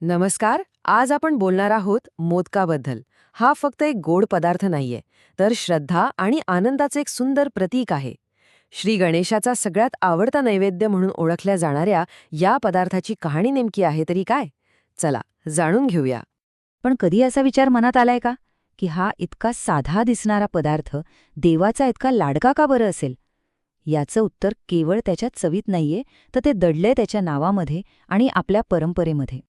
नमस्कार. आज आपण बोलणार आहोत मोदकाबद्दल. हा फक्त एक गोड पदार्थ नाहीये, तर श्रद्धा आणि आनंदाचे एक सुंदर प्रतीक आहे. श्री गणेशाचा सगळ्यात आवडता नैवेद्य म्हणून ओळखल्या जाणाऱ्या या पदार्थाची कहाणी नेमकी आहे तरी काय? चला जाणून घेऊया. पण कधी असा विचार मनात आलाय का की हा इतका साधा दिसणारा पदार्थ देवाचा इतका लाडका का बरं असेल? याचं उत्तर केवळ त्याच्या चवीत नाहीये, तर ते दडलंय त्याच्या नावामध्ये आणि आपल्या परंपरेमध्ये.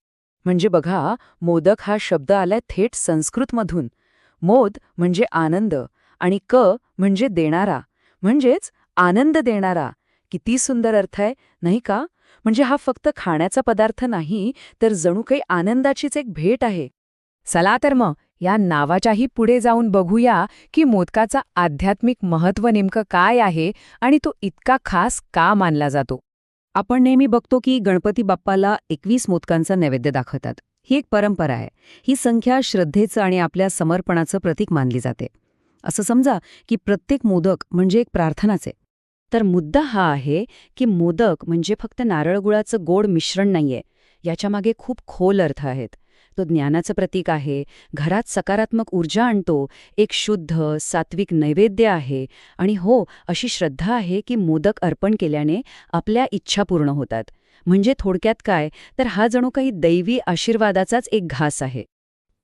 म्हणजे बघा, मोदक हा शब्द आलाय थेट संस्कृतमधून. मोद म्हणजे आनंद आणि क म्हणजे देणारा, म्हणजेच आनंद देणारा. किती सुंदर अर्थ आहे, नाही का? म्हणजे हा फक्त खाण्याचा पदार्थ नाही, तर जणू काही आनंदाचीच एक भेट आहे. चला तर मग या नावाच्याही पुढे जाऊन बघूया की मोदकाचा आध्यात्मिक महत्त्व नेमकं काय आहे आणि तो इतका खास का मानला जातो. आपण नेहमी बघतो की गणपती बाप्पाला 21 मोदकांचा नैवेद्य दाखवतात. ही एक परंपरा आहे. ही संख्या श्रद्धेचं आणि आपल्या समर्पणाचं प्रतीक मानली जाते. असं समजा की प्रत्येक मोदक म्हणजे एक प्रार्थनाच आहे. तर मुद्दा हा आहे की मोदक म्हणजे फक्त नारळ गुळाचं गोड मिश्रण नाहीये. याच्यामागे खूप खोल अर्थ आहेत. तो ज्ञानाचं प्रतीक आहे, घरात सकारात्मक ऊर्जा आणतो, एक शुद्ध, सात्विक नैवेद्य आहे आणि हो, अशी श्रद्धा आहे की मोदक अर्पण केल्याने आपल्या इच्छा पूर्ण होतात. म्हणजे थोडक्यात काय, तर हा जणू काही दैवी आशीर्वादाचाच एक घास आहे.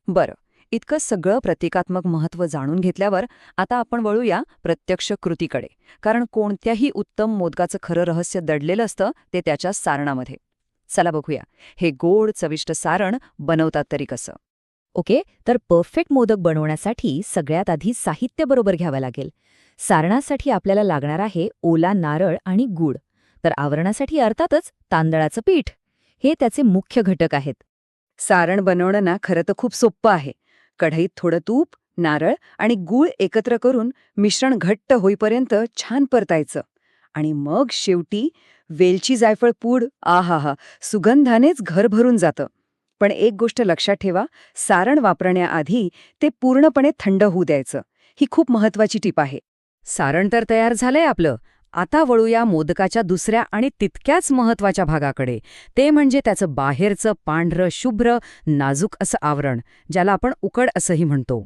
बरं, इतकं सगळं प्रतिकात्मक महत्त्व जाणून घेतल्यावर आता आपण वळूया प्रत्यक्ष कृतीकडे. कारण कोणत्याही उत्तम मोदकाचं खरं रहस्य दडलेलं असतं ते त्याच्या सारणामध्ये. चला बघूया, हे गोड चविष्ट सारण बनवतात तरी कसं. ओके, तर परफेक्ट मोदक बनवण्यासाठी सगळ्यात आधी साहित्य बरोबर घ्यावं लागेल. सारणासाठी आपल्याला लागणार आहे ओला नारळ आणि गूळ. तर आवरणासाठी अर्थातच तांदळाचं पीठ. हे त्याचे मुख्य घटक आहेत. सारण बनवणं ना खरं तर खूप सोपं आहे. कढईत थोडं तूप, नारळ आणि गूळ एकत्र करून मिश्रण घट्ट होईपर्यंत छान परतायचं. आणि मग शेवटी वेलची जायफळ पूड, आहाहा, सुगंधानेच घर भरून जातं. पण एक गोष्ट लक्षात ठेवा, सारण वापरण्याआधी ते पूर्णपणे थंड होऊ द्यायचं. ही खूप महत्वाची टीप आहे. सारण तर तयार झालंय आपलं. आता वळूया मोदकाच्या दुसऱ्या आणि तितक्याच महत्वाच्या भागाकडे. ते म्हणजे त्याचं बाहेरचं पांढरं शुभ्र नाजूक असं आवरण, ज्याला आपण उकड असंही म्हणतो.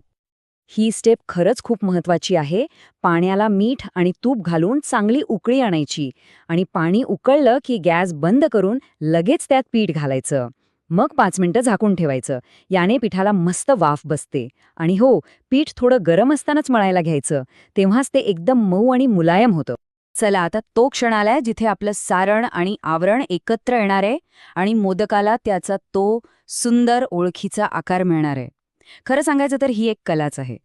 ही स्टेप खरंच खूप महत्वाची आहे. पाण्याला मीठ आणि तूप घालून चांगली उकळी आणायची आणि पाणी उकळलं की गॅस बंद करून लगेच त्यात पीठ घालायचं. मग 5 मिनिटं झाकून ठेवायचं. याने पिठाला मस्त वाफ बसते. आणि हो, पीठ थोडं गरम असतानाच मळायला घ्यायचं. तेव्हाच ते एकदम मऊ आणि मुलायम होतं. चला, आता तो क्षण आलाय जिथे आपलं सारण आणि आवरण एकत्र येणार आहे आणि मोदकाला त्याचा तो सुंदर ओळखीचा आकार मिळणार आहे. खरं सांगायचं तर ही एक कलाच आहे.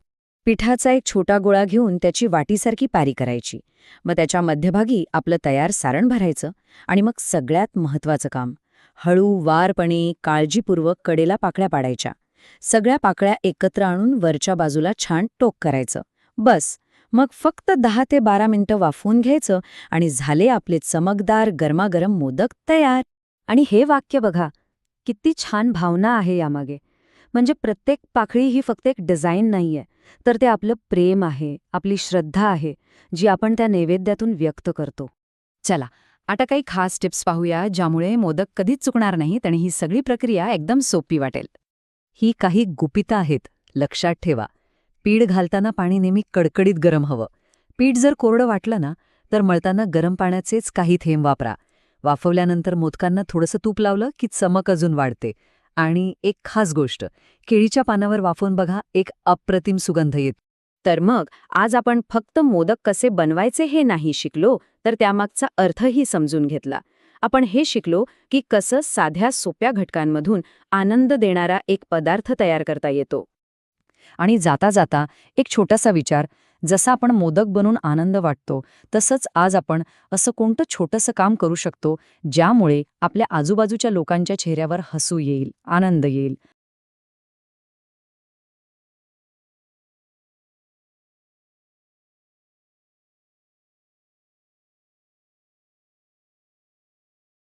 पिठाचा एक छोटा गोळा घेऊन त्याची वाटीसारखी पारी करायची. मग त्याच्या मध्यभागी आपलं तयार सारण भरायचं आणि मग सगळ्यात महत्वाचं काम, हळूवारपणे काळजीपूर्वक कडेला पाकळ्या पाडायच्या. सगळ्या पाकळ्या एकत्र आणून वरच्या बाजूला छान टोक करायचं. बस, मग फक्त 10 ते 12 मिनिटं वाफवून घ्यायचं आणि झाले आपले चमकदार गरमागरम मोदक तयार. आणि हे वाक्य बघा, किती छान भावना आहे यामागे. म्हणजे प्रत्येक पाकळी ही फक्त एक डिझाईन नाहीये, तर ते आपलं प्रेम आहे, आपली श्रद्धा आहे, जी आपण त्या नैवेद्यातून व्यक्त करतो. चला, आता काही खास टिप्स पाहूया, ज्यामुळे मोदक कधीच चुकणार नाहीत आणि ही सगळी प्रक्रिया एकदम सोपी वाटेल. ही काही गुपितं आहेत, लक्षात ठेवा. पीठ घालताना पाणी नेहमी कडकडीत गरम हवं. पीठ जर कोरडं वाटलं ना, तर मळताना गरम पाण्याचेच काही थेंब वापरा. वाफवल्यानंतर मोदकांना थोडंसं तूप लावलं की चमक अजून वाढते. आणि एक खास गोष्ट, केळीच्या पानावर वाफवून बघा, एक अप्रतिम सुगंध येतो. तर मग आज आपण फक्त मोदक कसे बनवायचे हे नाही शिकलो, तर त्यामागचा अर्थही समजून घेतला. आपण हे शिकलो की कसं साध्या सोप्या घटकांमधून आनंद देणारा एक पदार्थ तयार करता येतो. आणि जाता जाता एक छोटासा विचार, जसा आपण मोदक बनवून आनंद वाटतो, तसंच आज आपण असं कोणतं छोटंसं काम करू शकतो, ज्यामुळे आपल्या आजूबाजूच्या लोकांच्या चेहऱ्यावर हसू येईल, आनंद येईल